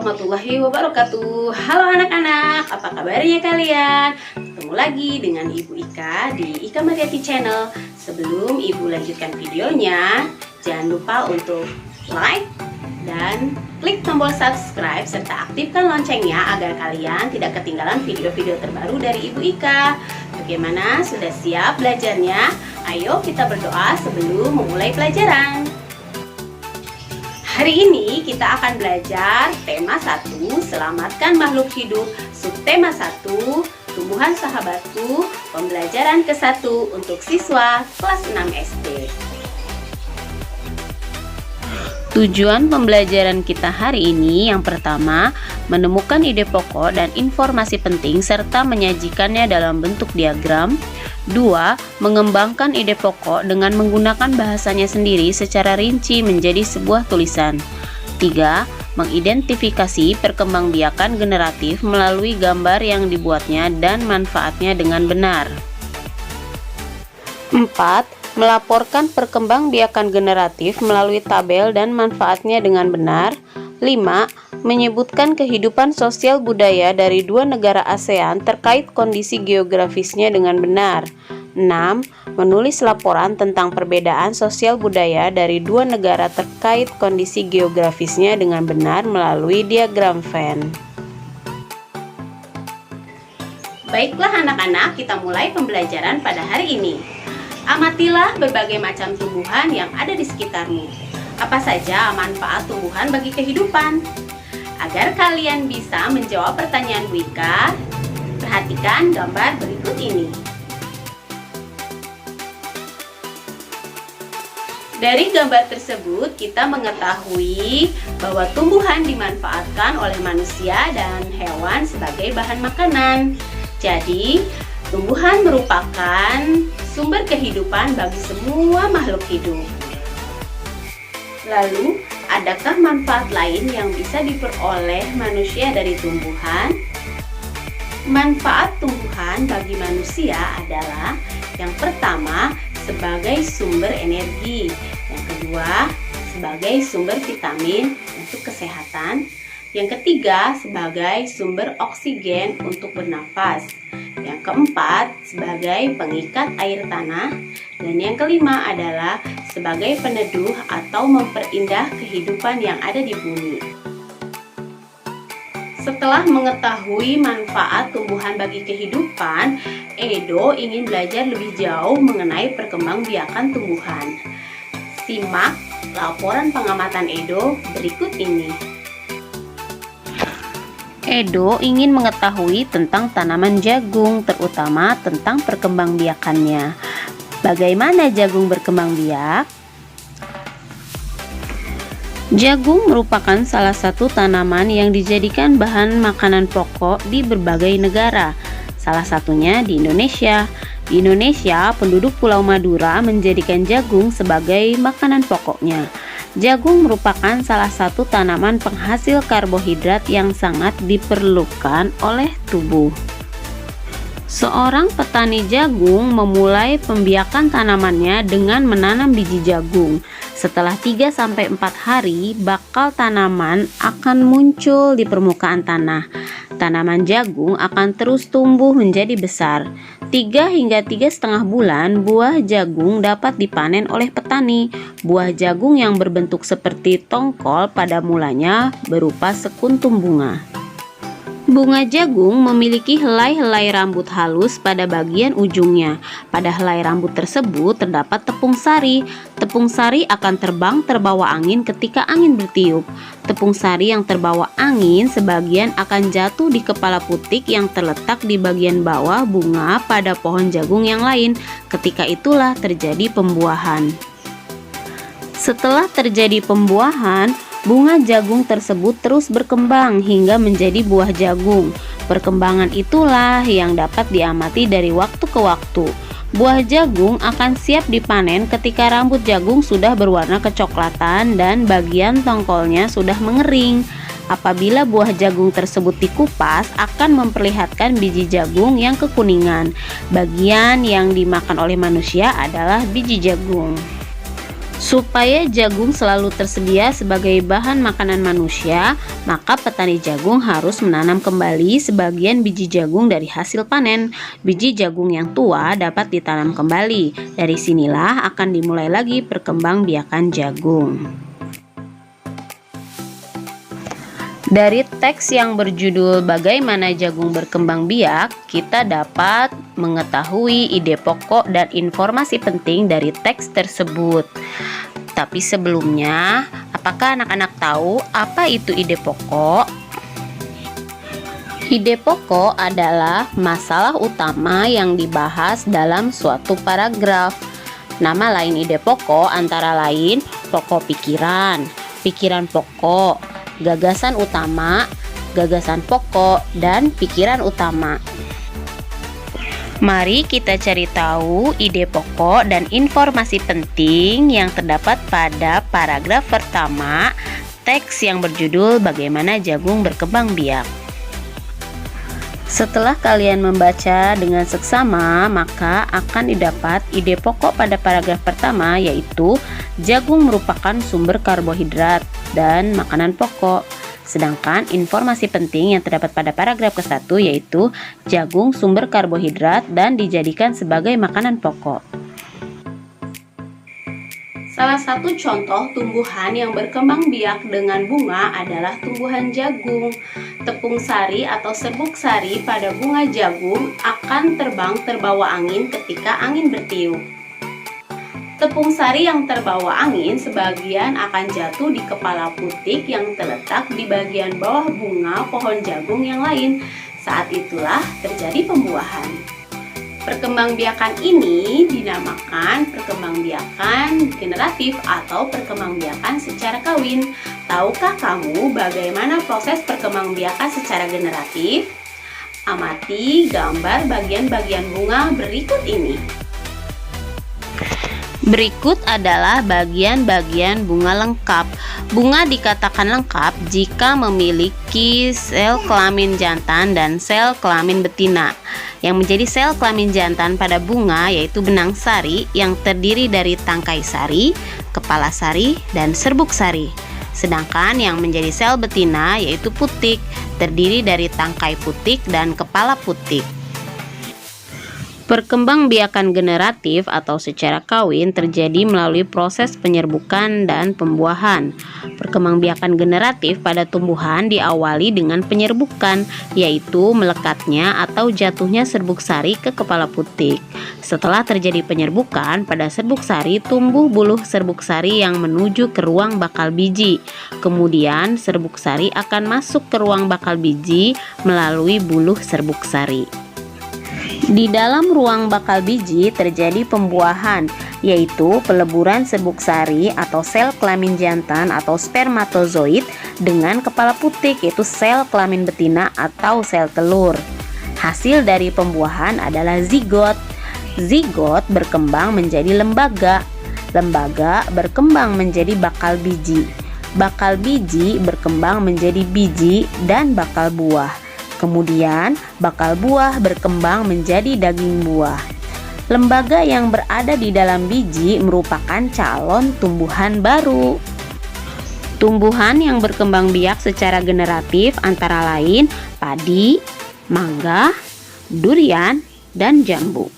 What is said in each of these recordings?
warahmatullahi wabarakatuh. Halo anak-anak, apa kabarnya kalian? Ketemu lagi dengan Ibu Ika di Ika Mariati Channel. Sebelum Ibu lanjutkan videonya, jangan lupa untuk like dan klik tombol subscribe serta aktifkan loncengnya agar kalian tidak ketinggalan video-video terbaru dari Ibu Ika. Bagaimana? Sudah siap belajarnya? Ayo kita berdoa sebelum memulai pelajaran. Hari ini kita akan belajar tema 1, selamatkan makhluk hidup, subtema 1, tumbuhan sahabatku, pembelajaran ke-1 untuk siswa kelas 6 SD. Tujuan pembelajaran kita hari ini yang pertama, menemukan ide pokok dan informasi penting serta menyajikannya dalam bentuk diagram. 2. Mengembangkan ide pokok dengan menggunakan bahasanya sendiri secara rinci menjadi sebuah tulisan. 3. Mengidentifikasi perkembangbiakan generatif melalui gambar yang dibuatnya dan manfaatnya dengan benar. 4. Melaporkan perkembangbiakan generatif melalui tabel dan manfaatnya dengan benar. 5. Menyebutkan kehidupan sosial budaya dari dua negara ASEAN terkait kondisi geografisnya dengan benar. 6. Menulis laporan tentang perbedaan sosial budaya dari dua negara terkait kondisi geografisnya dengan benar melalui diagram Venn. Baiklah anak-anak, kita mulai pembelajaran pada hari ini. Amatilah berbagai macam tumbuhan yang ada di sekitarmu. Apa saja manfaat tumbuhan bagi kehidupan? Agar kalian bisa menjawab pertanyaan Bu Ika, perhatikan gambar berikut ini. Dari gambar tersebut, kita mengetahui bahwa tumbuhan dimanfaatkan oleh manusia dan hewan sebagai bahan makanan. Jadi, tumbuhan merupakan sumber kehidupan bagi semua makhluk hidup. Lalu, adakah manfaat lain yang bisa diperoleh manusia dari tumbuhan? Manfaat tumbuhan bagi manusia adalah yang pertama, sebagai sumber energi, yang kedua, sebagai sumber vitamin untuk kesehatan, yang ketiga, sebagai sumber oksigen untuk bernafas, yang keempat, sebagai pengikat air tanah, dan yang kelima adalah sebagai peneduh atau memperindah kehidupan yang ada di bumi. Setelah mengetahui manfaat tumbuhan bagi kehidupan, Edo ingin belajar lebih jauh mengenai perkembangbiakan tumbuhan. Simak laporan pengamatan Edo berikut ini. Edo ingin mengetahui tentang tanaman jagung, terutama tentang perkembangbiakannya. Bagaimana jagung berkembang biak? Jagung merupakan salah satu tanaman yang dijadikan bahan makanan pokok di berbagai negara, salah satunya di Indonesia. Di Indonesia, penduduk Pulau Madura menjadikan jagung sebagai makanan pokoknya. Jagung merupakan salah satu tanaman penghasil karbohidrat yang sangat diperlukan oleh tubuh. Seorang petani jagung memulai pembiakan tanamannya dengan menanam biji jagung. Setelah 3-4 hari, bakal tanaman akan muncul di permukaan tanah. Tanaman jagung akan terus tumbuh menjadi besar. 3 hingga 3,5 bulan, buah jagung dapat dipanen oleh petani. Buah jagung yang berbentuk seperti tongkol pada mulanya berupa sekuntum bunga. Bunga jagung memiliki helai-helai rambut halus pada bagian ujungnya. Pada helai rambut tersebut terdapat tepung sari. Tepung sari akan terbang terbawa angin ketika angin bertiup. Tepung sari yang terbawa angin sebagian akan jatuh di kepala putik yang terletak di bagian bawah bunga pada pohon jagung yang lain. Ketika itulah terjadi pembuahan. Setelah terjadi pembuahan, bunga jagung tersebut terus berkembang hingga menjadi buah jagung. Perkembangan itulah yang dapat diamati dari waktu ke waktu. Buah jagung akan siap dipanen ketika rambut jagung sudah berwarna kecoklatan dan bagian tongkolnya sudah mengering. Apabila buah jagung tersebut dikupas, akan memperlihatkan biji jagung yang kekuningan. Bagian yang dimakan oleh manusia adalah biji jagung. Supaya jagung selalu tersedia sebagai bahan makanan manusia, maka petani jagung harus menanam kembali sebagian biji jagung dari hasil panen. Biji jagung yang tua dapat ditanam kembali. Dari sinilah akan dimulai lagi perkembangbiakan jagung. Dari teks yang berjudul Bagaimana Jagung Berkembang Biak, kita dapat mengetahui ide pokok dan informasi penting dari teks tersebut. Tapi sebelumnya, apakah anak-anak tahu apa itu ide pokok? Ide pokok adalah masalah utama yang dibahas dalam suatu paragraf. Nama lain ide pokok antara lain pokok pikiran, pikiran pokok, gagasan utama, gagasan pokok, dan pikiran utama. Mari kita cari tahu ide pokok dan informasi penting yang terdapat pada paragraf pertama teks yang berjudul Bagaimana Jagung Berkembang Biak. Setelah kalian membaca dengan seksama, maka akan didapat ide pokok pada paragraf pertama, yaitu jagung merupakan sumber karbohidrat dan makanan pokok. Sedangkan informasi penting yang terdapat pada paragraf ke-1 yaitu jagung sumber karbohidrat dan dijadikan sebagai makanan pokok. Salah satu contoh tumbuhan yang berkembang biak dengan bunga adalah tumbuhan jagung. Tepung sari atau serbuk sari pada bunga jagung akan terbang terbawa angin ketika angin bertiup. Tepung sari yang terbawa angin sebagian akan jatuh di kepala putik yang terletak di bagian bawah bunga pohon jagung yang lain. Saat itulah terjadi pembuahan. Perkembangbiakan ini dinamakan perkembangbiakan generatif atau perkembangbiakan secara kawin. Tahukah kamu bagaimana proses perkembangbiakan secara generatif? Amati gambar bagian-bagian bunga berikut ini. Berikut adalah bagian-bagian bunga lengkap. Bunga dikatakan lengkap jika memiliki sel kelamin jantan dan sel kelamin betina. Yang menjadi sel kelamin jantan pada bunga yaitu benang sari yang terdiri dari tangkai sari, kepala sari, dan serbuk sari. Sedangkan yang menjadi sel betina yaitu putik, terdiri dari tangkai putik dan kepala putik. Perkembangbiakan generatif atau secara kawin terjadi melalui proses penyerbukan dan pembuahan. Perkembangbiakan generatif pada tumbuhan diawali dengan penyerbukan, yaitu melekatnya atau jatuhnya serbuk sari ke kepala putik. Setelah terjadi penyerbukan, pada serbuk sari tumbuh buluh serbuk sari yang menuju ke ruang bakal biji. Kemudian serbuk sari akan masuk ke ruang bakal biji melalui buluh serbuk sari. Di dalam ruang bakal biji terjadi pembuahan, yaitu peleburan serbuk sari atau sel kelamin jantan atau spermatozoid dengan kepala putik yaitu sel kelamin betina atau sel telur. Hasil dari pembuahan adalah zigot. Zigot berkembang menjadi lembaga. Lembaga berkembang menjadi bakal biji. Bakal biji berkembang menjadi biji dan bakal buah. Kemudian, bakal buah berkembang menjadi daging buah. Lembaga yang berada di dalam biji merupakan calon tumbuhan baru. Tumbuhan yang berkembang biak secara generatif antara lain padi, mangga, durian, dan jambu.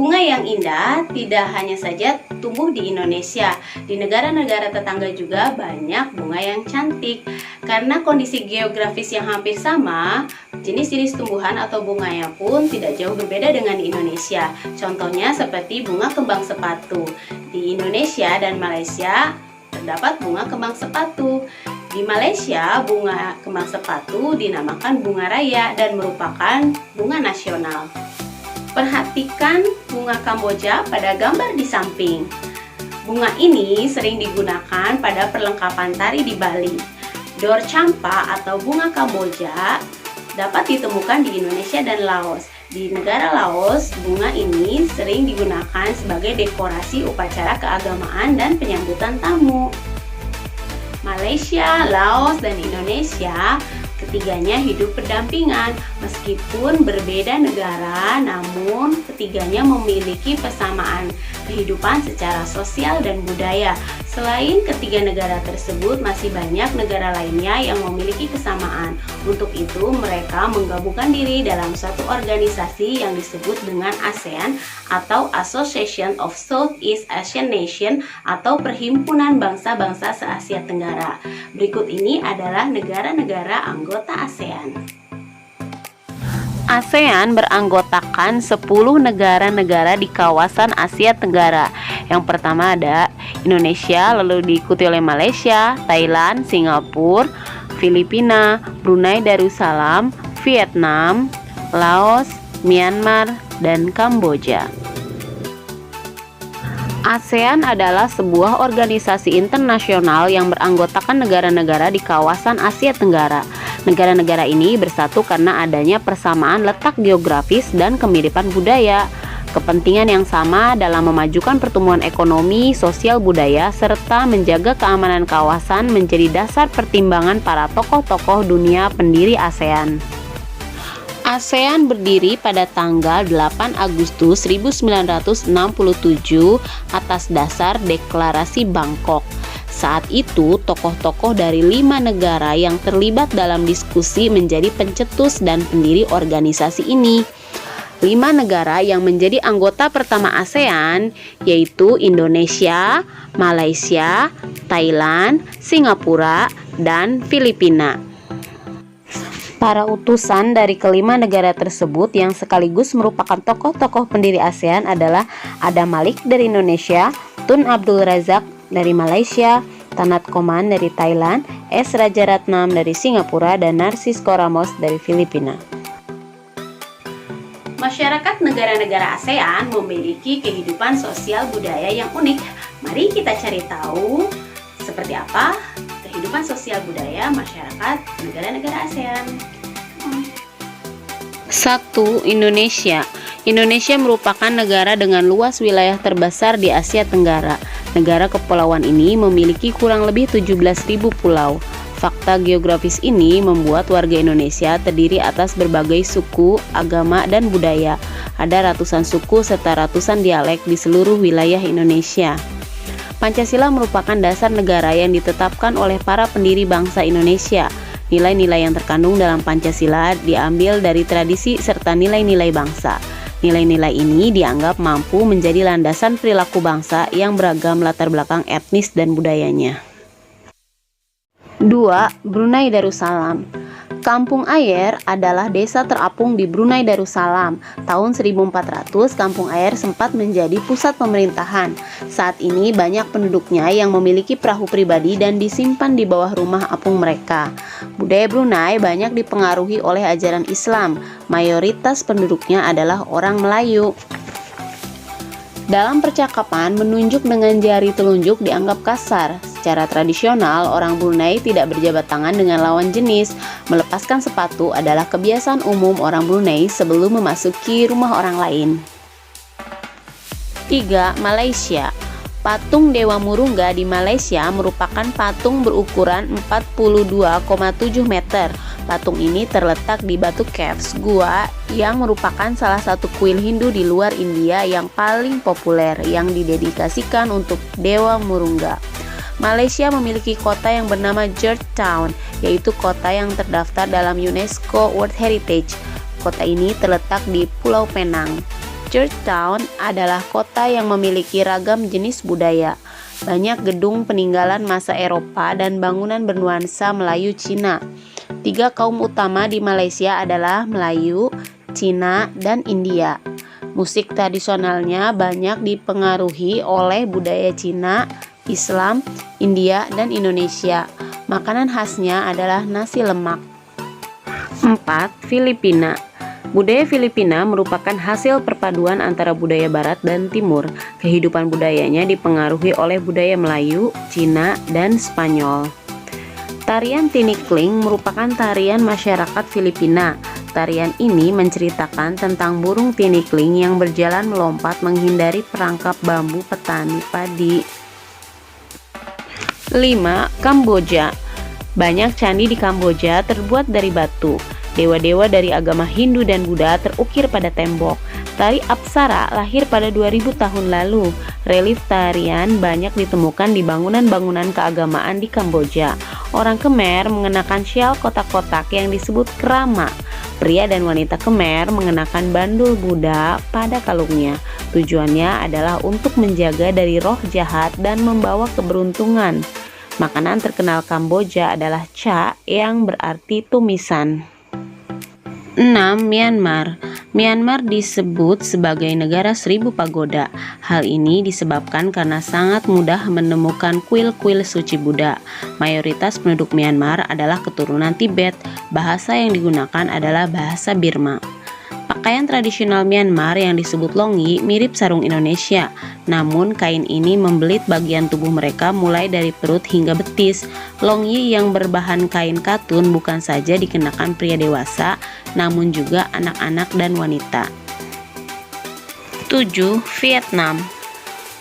Bunga yang indah tidak hanya saja tumbuh di Indonesia, di negara-negara tetangga juga banyak bunga yang cantik. Karena kondisi geografis yang hampir sama, jenis-jenis tumbuhan atau bunganya pun tidak jauh berbeda dengan di Indonesia. Contohnya seperti bunga kembang sepatu. Di Indonesia dan Malaysia terdapat bunga kembang sepatu. Di Malaysia, bunga kembang sepatu dinamakan bunga raya dan merupakan bunga nasional. Perhatikan bunga Kamboja pada gambar di samping. Bunga ini sering digunakan pada perlengkapan tari di Bali. Dor campa atau bunga Kamboja dapat ditemukan di Indonesia dan Laos. Di negara Laos, bunga ini sering digunakan sebagai dekorasi upacara keagamaan dan penyambutan tamu. Malaysia, Laos, dan Indonesia Ketiganya hidup berdampingan, meskipun berbeda negara, namun ketiganya memiliki persamaan kehidupan secara sosial dan budaya. Selain ketiga negara tersebut, masih banyak negara lainnya yang memiliki kesamaan. Untuk itu, mereka menggabungkan diri dalam suatu organisasi yang disebut dengan ASEAN atau Association of Southeast Asian Nations atau Perhimpunan Bangsa-Bangsa se-Asia Tenggara. Berikut ini adalah negara-negara anggota ASEAN. ASEAN beranggotakan 10 negara-negara di kawasan Asia Tenggara. Yang pertama ada Indonesia, lalu diikuti oleh Malaysia, Thailand, Singapura, Filipina, Brunei Darussalam, Vietnam, Laos, Myanmar, dan Kamboja. ASEAN adalah sebuah organisasi internasional yang beranggotakan negara-negara di kawasan Asia Tenggara. Negara-negara ini bersatu karena adanya persamaan letak geografis dan kemiripan budaya. Kepentingan yang sama dalam memajukan pertumbuhan ekonomi, sosial budaya, serta menjaga keamanan kawasan menjadi dasar pertimbangan para tokoh-tokoh dunia pendiri ASEAN. ASEAN berdiri pada tanggal 8 Agustus 1967 atas dasar Deklarasi Bangkok. Saat itu, tokoh-tokoh dari 5 negara yang terlibat dalam diskusi menjadi pencetus dan pendiri organisasi ini. 5 negara yang menjadi anggota pertama ASEAN yaitu Indonesia, Malaysia, Thailand, Singapura, dan Filipina. Para utusan dari kelima negara tersebut yang sekaligus merupakan tokoh-tokoh pendiri ASEAN adalah Adam Malik dari Indonesia, Tun Abdul Razak dari Malaysia, Tanat Koman dari Thailand, S. Rajaratnam dari Singapura, dan Narcisco Ramos dari Filipina. Masyarakat negara-negara ASEAN memiliki kehidupan sosial budaya yang unik. Mari kita cari tahu seperti apa kehidupan sosial budaya masyarakat negara-negara ASEAN. 1. Indonesia. Indonesia merupakan negara dengan luas wilayah terbesar di Asia Tenggara. Negara kepulauan ini memiliki kurang lebih 17.000 pulau. Fakta geografis ini membuat warga Indonesia terdiri atas berbagai suku, agama, dan budaya. Ada ratusan suku serta ratusan dialek di seluruh wilayah Indonesia. Pancasila merupakan dasar negara yang ditetapkan oleh para pendiri bangsa Indonesia. Nilai-nilai yang terkandung dalam Pancasila diambil dari tradisi serta nilai-nilai bangsa. Nilai-nilai ini dianggap mampu menjadi landasan perilaku bangsa yang beragam latar belakang etnis dan budayanya. 2. Brunei Darussalam. Kampung Ayer adalah desa terapung di Brunei Darussalam. Tahun 1400, Kampung Ayer sempat menjadi pusat pemerintahan. Saat ini banyak penduduknya yang memiliki perahu pribadi dan disimpan di bawah rumah apung mereka. Budaya Brunei banyak dipengaruhi oleh ajaran Islam. Mayoritas penduduknya adalah orang Melayu. Dalam percakapan, menunjuk dengan jari telunjuk dianggap kasar. Secara tradisional, orang Brunei tidak berjabat tangan dengan lawan jenis. Melepaskan sepatu adalah kebiasaan umum orang Brunei sebelum memasuki rumah orang lain. 3. Malaysia. Patung Dewa Murungga di Malaysia merupakan patung berukuran 42,7 meter. Patung ini terletak di Batu Caves, gua yang merupakan salah satu kuil Hindu di luar India yang paling populer yang didedikasikan untuk Dewa Murungga. Malaysia memiliki kota yang bernama Georgetown, yaitu kota yang terdaftar dalam UNESCO World Heritage. Kota ini terletak di Pulau Penang. Georgetown adalah kota yang memiliki ragam jenis budaya. Banyak gedung peninggalan masa Eropa dan bangunan bernuansa Melayu Cina. 3 kaum utama di Malaysia adalah Melayu, Cina, dan India. Musik tradisionalnya banyak dipengaruhi oleh budaya Cina, Islam, India, dan Indonesia. Makanan khasnya adalah nasi lemak. 4. Filipina. Budaya Filipina merupakan hasil perpaduan antara budaya Barat dan Timur. Kehidupan budayanya dipengaruhi oleh budaya Melayu, Cina, dan Spanyol. Tarian Tinikling merupakan tarian masyarakat Filipina. Tarian ini menceritakan tentang burung tinikling yang berjalan melompat menghindari perangkap bambu petani padi. 5. Kamboja. Banyak candi di Kamboja terbuat dari batu. Dewa-dewa dari agama Hindu dan Buddha terukir pada tembok. Tari Apsara lahir pada 2000 tahun lalu. Relief tarian banyak ditemukan di bangunan-bangunan keagamaan di Kamboja. Orang Khmer mengenakan syal kotak-kotak yang disebut kerama. Pria dan wanita Khmer mengenakan bandul Buddha pada kalungnya. Tujuannya adalah untuk menjaga dari roh jahat dan membawa keberuntungan. Makanan terkenal Kamboja adalah cha yang berarti tumisan. 6. Myanmar. Myanmar disebut sebagai negara 1000 pagoda. Hal ini disebabkan karena sangat mudah menemukan kuil-kuil suci Buddha. Mayoritas penduduk Myanmar adalah keturunan Tibet. Bahasa yang digunakan adalah bahasa Birma. Pakaian tradisional Myanmar yang disebut longyi mirip sarung Indonesia, namun kain ini membelit bagian tubuh mereka mulai dari perut hingga betis. Longyi yang berbahan kain katun bukan saja dikenakan pria dewasa, namun juga anak-anak dan wanita. 7. Vietnam.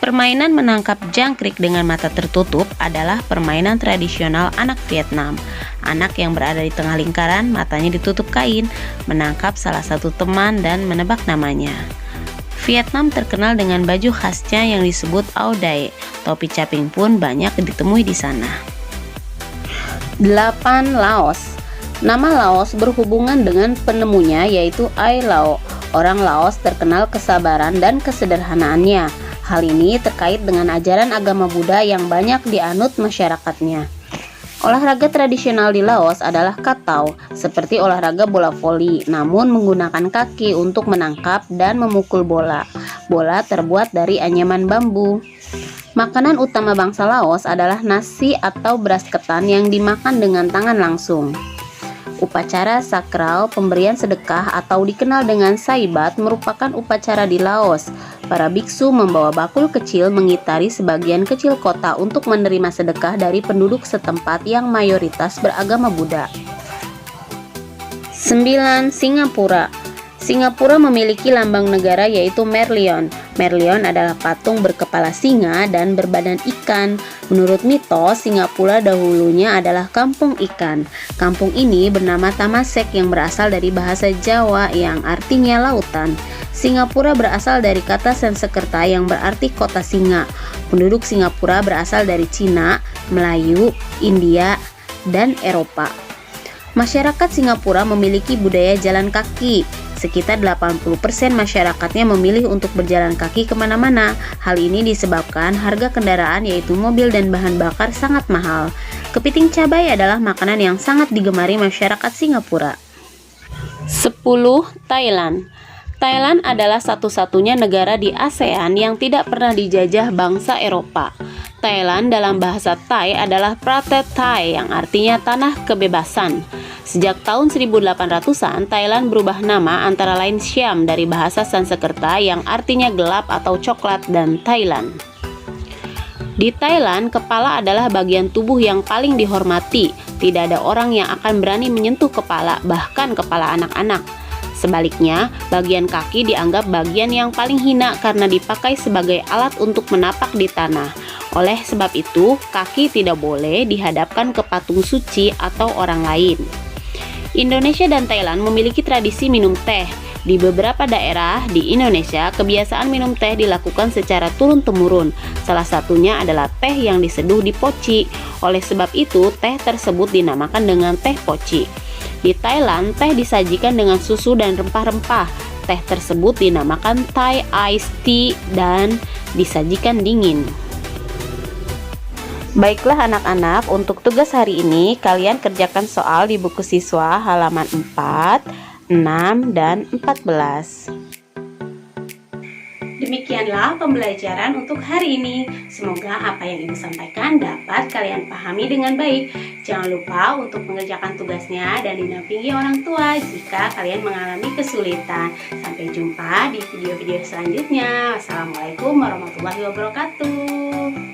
Permainan menangkap jangkrik dengan mata tertutup adalah permainan tradisional anak Vietnam. Anak yang berada di tengah lingkaran, matanya ditutup kain, menangkap salah satu teman dan menebak namanya. Vietnam terkenal dengan baju khasnya yang disebut Áo Dai. Topi caping pun banyak ditemui di sana. 8. Laos. Nama Laos berhubungan dengan penemunya yaitu Ai Lao. Orang Laos terkenal kesabaran dan kesederhanaannya. Hal ini terkait dengan ajaran agama Buddha yang banyak dianut masyarakatnya. Olahraga tradisional di Laos adalah katau, seperti olahraga bola voli, namun menggunakan kaki untuk menangkap dan memukul bola. Bola terbuat dari anyaman bambu. Makanan utama bangsa Laos adalah nasi atau beras ketan yang dimakan dengan tangan langsung. Upacara sakral pemberian sedekah atau dikenal dengan saibat merupakan upacara di Laos. Para biksu membawa bakul kecil mengitari sebagian kecil kota untuk menerima sedekah dari penduduk setempat yang mayoritas beragama Buddha. 9. Singapura. Singapura memiliki lambang negara yaitu Merlion. Merlion adalah patung berkepala singa dan berbadan ikan. Menurut mitos, Singapura dahulunya adalah kampung ikan. Kampung ini bernama Tamasek yang berasal dari bahasa Jawa yang artinya lautan. Singapura berasal dari kata Sanskerta yang berarti kota singa. Penduduk Singapura berasal dari Cina, Melayu, India, dan Eropa. Masyarakat Singapura memiliki budaya jalan kaki. Sekitar 80% masyarakatnya memilih untuk berjalan kaki kemana-mana. Hal ini disebabkan harga kendaraan yaitu mobil dan bahan bakar sangat mahal. Kepiting cabai adalah makanan yang sangat digemari masyarakat Singapura. 10. Thailand. Thailand adalah satu-satunya negara di ASEAN yang tidak pernah dijajah bangsa Eropa. Thailand dalam bahasa Thai adalah Pratet Thai yang artinya tanah kebebasan. Sejak tahun 1800-an, Thailand berubah nama antara lain Siam dari bahasa Sanskerta yang artinya gelap atau coklat dan Thailand. Di Thailand, kepala adalah bagian tubuh yang paling dihormati. Tidak ada orang yang akan berani menyentuh kepala, bahkan kepala anak-anak. Sebaliknya, bagian kaki dianggap bagian yang paling hina karena dipakai sebagai alat untuk menapak di tanah. Oleh sebab itu, kaki tidak boleh dihadapkan ke patung suci atau orang lain. Indonesia dan Thailand memiliki tradisi minum teh. Di beberapa daerah di Indonesia, kebiasaan minum teh dilakukan secara turun-temurun. Salah satunya adalah teh yang diseduh di poci. Oleh sebab itu, teh tersebut dinamakan dengan teh poci. Di Thailand, teh disajikan dengan susu dan rempah-rempah. Teh tersebut dinamakan Thai Iced Tea dan disajikan dingin. Baiklah anak-anak, untuk tugas hari ini kalian kerjakan soal di buku siswa halaman 4, 6, dan 14. Demikianlah pembelajaran untuk hari ini. Semoga apa yang Ibu sampaikan dapat kalian pahami dengan baik. Jangan lupa untuk mengerjakan tugasnya dan dinampingi orang tua jika kalian mengalami kesulitan. Sampai jumpa di video-video selanjutnya. Wassalamualaikum warahmatullahi wabarakatuh.